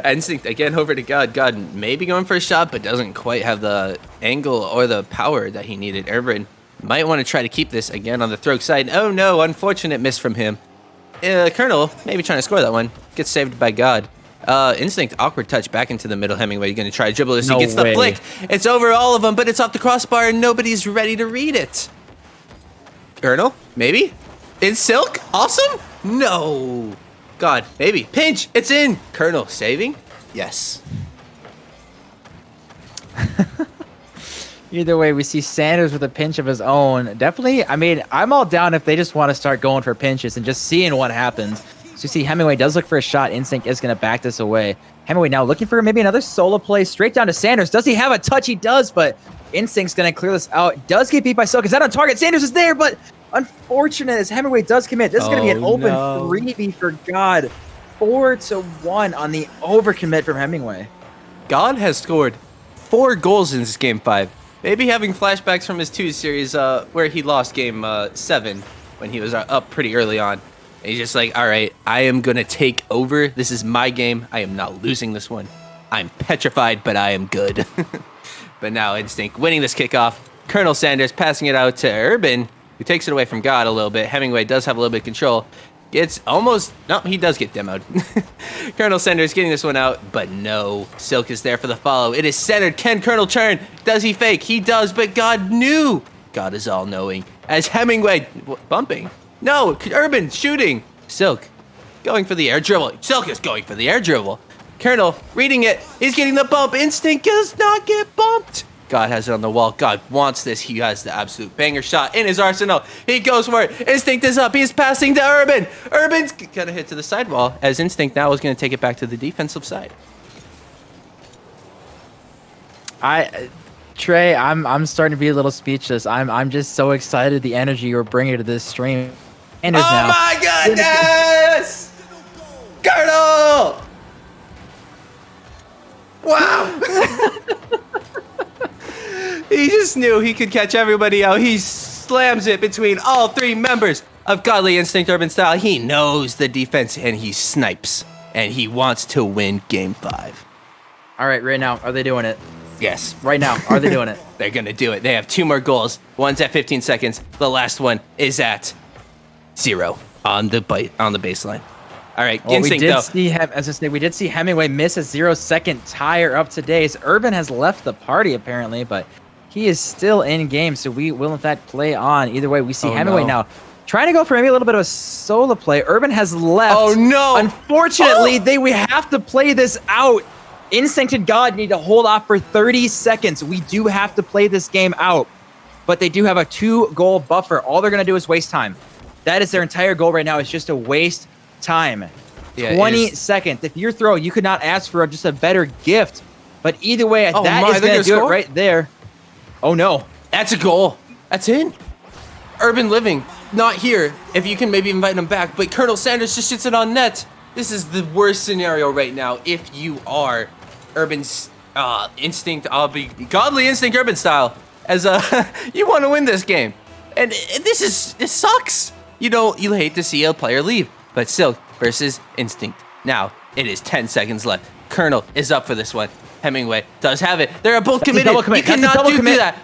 Instinct again over to God. God maybe going for a shot, but doesn't quite have the angle or the power that he needed. Urban might want to try to keep this again on the Throgue side. Oh no, unfortunate miss from him. Colonel maybe trying to score that one. Gets saved by God. Instinct, awkward touch back into the middle. Hemmingway, you're going to try to dribble this. No he gets way. the flick. It's over all of them, but it's off the crossbar and nobody's ready to read it. Colonel, maybe? In Silk? Awesome? No. God, maybe. Pinch, it's in. Colonel saving? Yes. Either way, we see Sanders with a pinch of his own. Definitely, I mean, I'm all down if they just want to start going for pinches and just seeing what happens. So you see Hemmingway does look for a shot. Instinct is going to back this away. Hemmingway now looking for maybe another solo play straight down to Sanders. Does he have a touch? He does, but Instinct's going to clear this out. Does get beat by Silk. Is that on target? Sanders is there, but unfortunate as Hemmingway does commit. This is going to be an open 3v for God. 4-1 on the overcommit from Hemmingway. God has scored 4 goals in this game 5. Maybe having flashbacks from his 2 series where he lost game 7 when he was up pretty early on. And he's just like, all right, I am going to take over. This is my game. I am not losing this one. I'm petrified, but I am good. But now Instinct winning this kickoff. Colonel Sanders passing it out to Urban, who takes it away from God a little bit. Hemmingway does have a little bit of control. It's almost, no, he does get demoed. Colonel Sanders getting this one out, but no. Silk is there for the follow. It is centered. Can Colonel turn? Does he fake? He does, but God knew. God is all-knowing. As Hemmingway, bumping. No, Urban shooting. Silk going for the air dribble. Silk is going for the air dribble. Colonel reading it. He's getting the bump. Instinct does not get bumped. God has it on the wall. God wants this. He has the absolute banger shot in his arsenal. He goes for it. Instinct is up. He's passing to Urban. Urban's going to hit to the sidewall, as Instinct now is going to take it back to the defensive side. Trey, I'm starting to be a little speechless. I'm just so excited the energy you're bringing to this stream. Oh my goodness! Colonel! Wow! He just knew he could catch everybody out. He slams it between all 3 members of Godly Instinct Urban Style. He knows the defense and he snipes. And he wants to win game 5. All right, right now, are they doing it? Yes. Right now, are they doing it? They're going to do it. They have 2 more goals. One's at 15 seconds. The last one is at 0 on the baseline. All right, well, Instinct, we did see Hemmingway miss a 0-second tire up today. So Urban has left the party, apparently, but he is still in game, so we will, in fact, play on. Either way, we see Hemmingway now trying to go for maybe a little bit of a solo play. Urban has left. Oh, no. Unfortunately, we have to play this out. Instinct and God need to hold off for 30 seconds. We do have to play this game out, but they do have a 2-goal buffer. All they're going to do is waste time. That is their entire goal right now, is just to waste time. Yeah, 20 seconds. If you're Throw, you could not ask for just a better gift. But either way, that is going to do it right there. Oh, no. That's a goal. That's in. UrbanLiving, not here. If you can maybe invite him back. But Colonel Sanders just shoots it on net. This is the worst scenario right now if you are Urban's Instinct. I'll be Godly Instinct Urban Style. As you want to win this game. And this sucks. You hate to see a player leave. But Silk versus Instinct. Now, it is 10 seconds left. Colonel is up for this one. Hemmingway does have it. They're both committed. You cannot do that.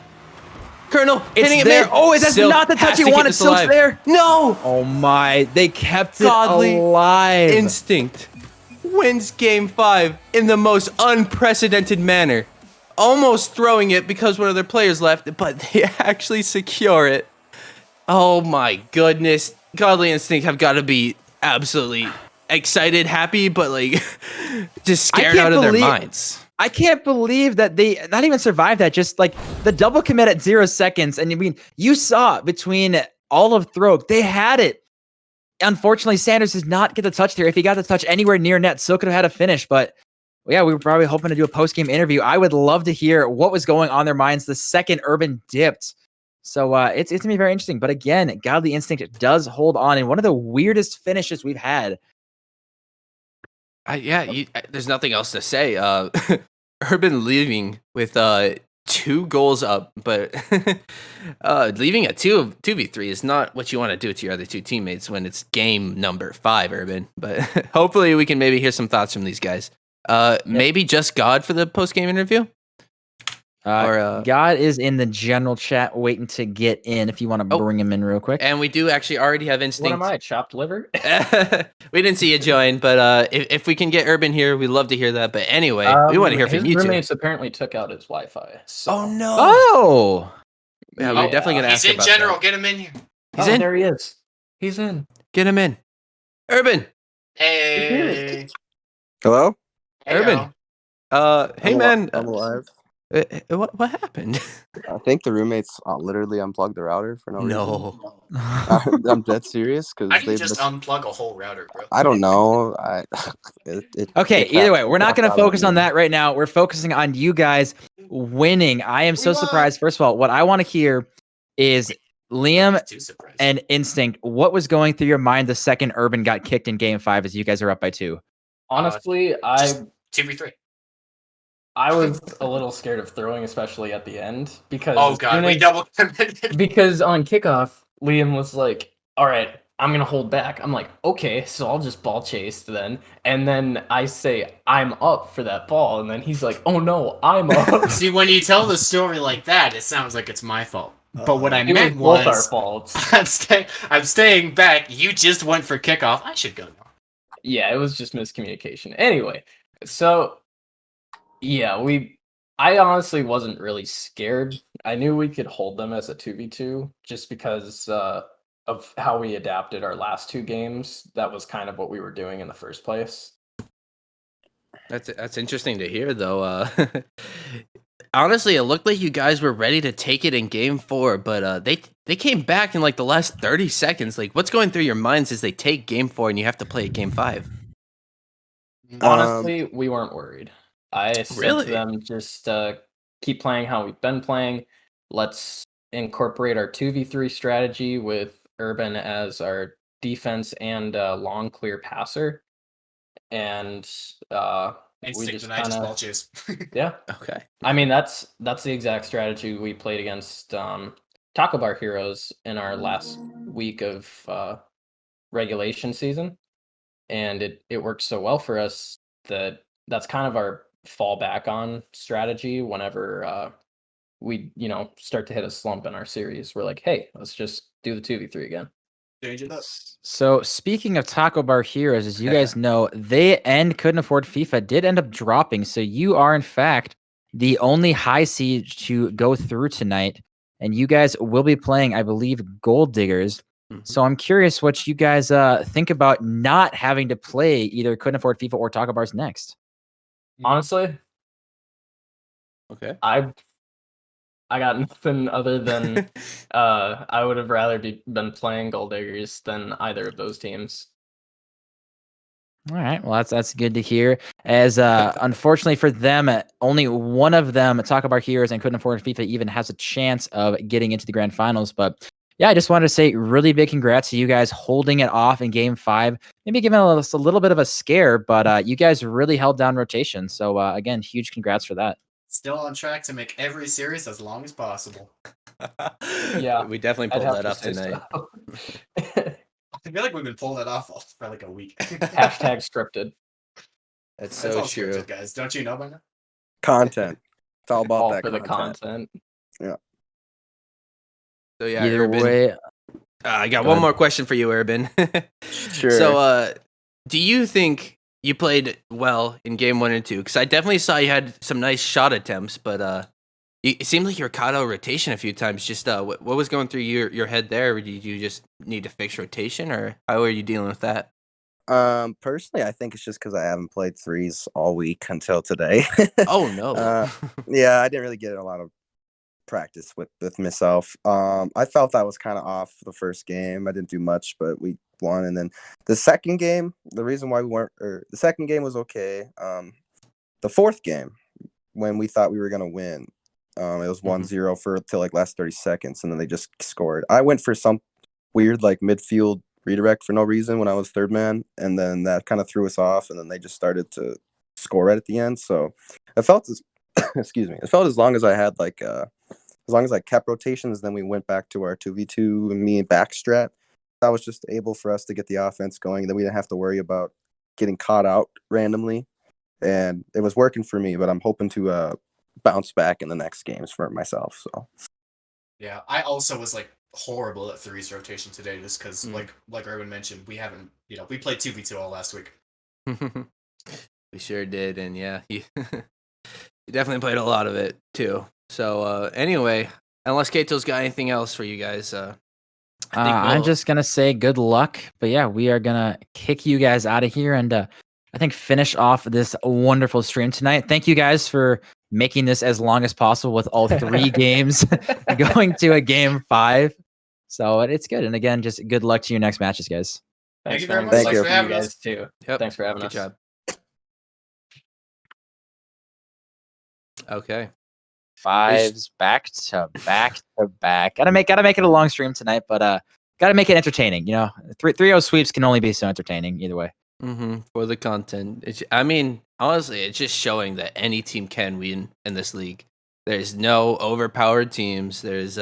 Colonel hitting it there. Oh, is that not the touch he wanted? Silk's there. No. Oh my! They kept it Godly alive. Instinct wins Game 5 in the most unprecedented manner. Almost throwing it because one of their players left, but they actually secure it. Oh my goodness. Godly Instinct have got to be absolutely excited, happy, but like just scared out of their minds. I can't believe that they not even survived that. Just like the double commit at 0 seconds. And I mean, you saw between all of Throgue, they had it. Unfortunately, Sanders did not get the touch there. If he got the touch anywhere near net, still could have had a finish. But yeah, we were probably hoping to do a post-game interview. I would love to hear what was going on their minds the second Urban dipped. So it's going to be very interesting. But again, Godly Instinct does hold on in one of the weirdest finishes we've had. There's nothing else to say. UrbanLiving with 2 goals up, but leaving a 2v3 is not what you want to do to your other 2 teammates when it's game number 5, Urban. But hopefully we can maybe hear some thoughts from these guys. Maybe just God for the post-game interview? God is in the general chat waiting to get in if you want to bring him in real quick. And we do actually already have Instinct. What am I, chopped liver? We didn't see you join, but if we can get Urban here, we'd love to hear that. But anyway, we want to hear from you two. His roommates apparently took out his Wi-Fi. So. Oh, no. Oh! Yeah, we're definitely going to ask about that. He's in general. Get him in here. He's in? There he is. He's in. Get him in. Urban. Hey. Hello? Urban. Hey, man. I'm alive. What happened? I think the roommates literally unplugged the router for no reason. I'm dead serious because I can just unplug a whole router, bro. I don't know. Okay, either way, we're not going to focus on that right now. We're focusing on you guys winning. I am so surprised. First of all, what I want to hear is Liam and Instinct. What was going through your mind the second Urban got kicked in Game 5 as you guys are up by 2? Honestly, 2v3. I was a little scared of throwing, especially at the end, because we double committed. Because on kickoff, Liam was like, "All right, I'm gonna hold back." I'm like, "Okay, so I'll just ball chase then." And then I say, "I'm up for that ball," and then he's like, "Oh no, I'm up." See, when you tell the story like that, it sounds like it's my fault. But what I meant was both our was, faults. I'm staying back. You just went for kickoff. I should go now. Yeah, it was just miscommunication. Anyway, so. Yeah, I honestly wasn't really scared. I knew we could hold them as a 2v2 just because of how we adapted our last 2 games. That was kind of what we were doing in the first place. That's interesting to hear, though. Honestly, it looked like you guys were ready to take it in Game 4, but they came back in like the last 30 seconds. Like, what's going through your minds as they take Game 4 and you have to play Game 5? Honestly, we weren't worried. I said Really? to them, just keep playing how we've been playing. Let's incorporate our 2v3 strategy with Urban as our defense and long clear passer. And we just kind of chase. Yeah. Okay. I mean, that's the exact strategy we played against Taco Bar Heroes in our last week of regulation season. And it worked so well for us that that's kind of our fallback on strategy whenever we start to hit a slump in our series. We're like, hey, let's just do the 2v3 again. Change it up. So speaking of Taco Bar Heroes, as you guys know, they couldn't afford FIFA, did end up dropping. So you are in fact the only high seed to go through tonight, and you guys will be playing, I believe, Gold Diggers. So I'm curious what you guys think about not having to play either couldn't afford FIFA or Taco Bars next. Honestly, Okay. I got nothing other than I would have rather been playing Gold Diggers than either of those teams. All right, well that's good to hear. As unfortunately for them, only one of them, Taco Bar Heroes and couldn't afford FIFA, even has a chance of getting into the grand finals. But yeah, I just wanted to say really big congrats to you guys holding it off in Game 5. Maybe giving us a little bit of a scare, but you guys really held down rotation. So again, huge congrats for that. Still on track to make every series as long as possible. Yeah, we definitely pulled that off tonight. So. I feel like we've been pulling that off for like a week. Hashtag scripted. That's all so true. scripted, guys. Don't you know by now? Content. It's all about All that for the content. content. Yeah. So yeah, Either Urban, way, I got Go one ahead. more question for you, Urban. Sure. So, do you think you played well in game 1 and 2 because I definitely saw you had some nice shot attempts, but it seemed like you were caught out of rotation a few times. Just what was going through your head there? Or did you just need to fix rotation, or how are you dealing with that? Personally, I think it's just because I haven't played threes all week until today. Oh no. Yeah, I didn't really get a lot of practice with myself. I felt I was kind of off the first game. I didn't do much, but we won. And then the second game, the reason why we weren't, or the second game was okay. The fourth game, when we thought we were gonna win, it was 1-0 for till like last 30 seconds, and then they just scored. I went for some weird like midfield redirect for no reason when I was third man, and then that kind of threw us off, and then they just started to score right at the end. So it felt as excuse me, it felt as long as I had like as long as I kept rotations, then we went back to our 2v2 and me back strat. That was just able for us to get the offense going. Then we didn't have to worry about getting caught out randomly, and it was working for me. But I'm hoping to bounce back in the next games for myself. So yeah, I also was like horrible at threes rotation today, just because like Urban mentioned, we haven't we played 2v2 all last week. We sure did, and yeah, you definitely played a lot of it too. So anyway, unless Ktool's got anything else for you guys, I'm just gonna say good luck. But yeah, we are gonna kick you guys out of here and I think finish off this wonderful stream tonight. Thank you guys for making this as long as possible with all 3 games going to a game 5. So it's good. And again, just good luck to your next matches, guys. Thank you man. very much. Thank Thanks you. for having guys us. too. Yep. Thanks for having Good us. job. Okay. 5s back to back to back. Gotta make it a long stream tonight, but gotta make it entertaining. 3-0 sweeps can only be so entertaining either way. For the content. I mean, honestly, it's just showing that any team can win in this league. There's no overpowered teams. There's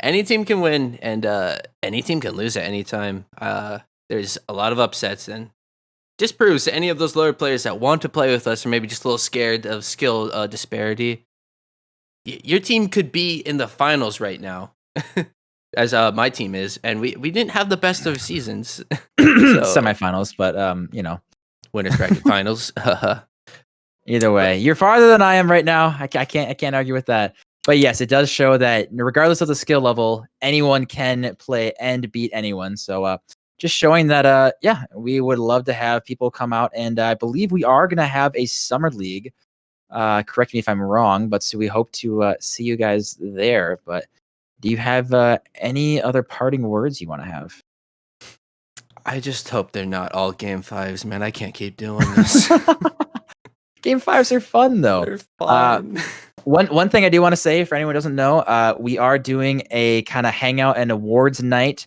any team can win, and any team can lose at any time. There's a lot of upsets, and just proves to any of those lower players that want to play with us, or maybe just a little scared of skill disparity. Your team could be in the finals right now, as my team is, and we didn't have the best of seasons. Semifinals, but winners bracket finals. Either way, you're farther than I am right now. I can't argue with that. But yes, it does show that regardless of the skill level, anyone can play and beat anyone. So just showing that we would love to have people come out, and I believe we are going to have a summer league. Correct me if I'm wrong, but so we hope to see you guys there. But do you have any other parting words you want to have? I just hope they're not all game 5s, man. I can't keep doing this. Game 5s are fun though. They're fun. One thing I do want to say for anyone who doesn't know, we are doing a kind of hangout and awards night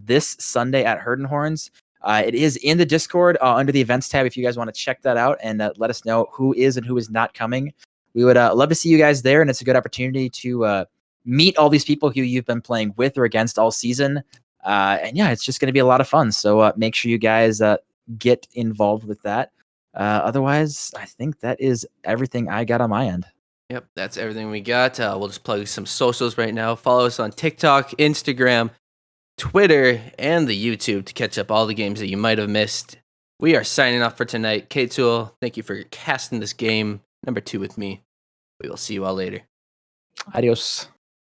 this Sunday at Herdenhorns. It is in the Discord under the events tab if you guys want to check that out and let us know who is and who is not coming. We would love to see you guys there, and it's a good opportunity to meet all these people who you've been playing with or against all season. And yeah, it's just going to be a lot of fun. So make sure you guys get involved with that. Otherwise, I think that is everything I got on my end. Yep, that's everything we got. We'll just plug some socials right now. Follow us on TikTok, Instagram, Twitter, and the YouTube to catch up all the games that you might have missed. We are signing off for tonight. Ktool, thank you for casting this game number 2 with me. We will see you all later. Adios.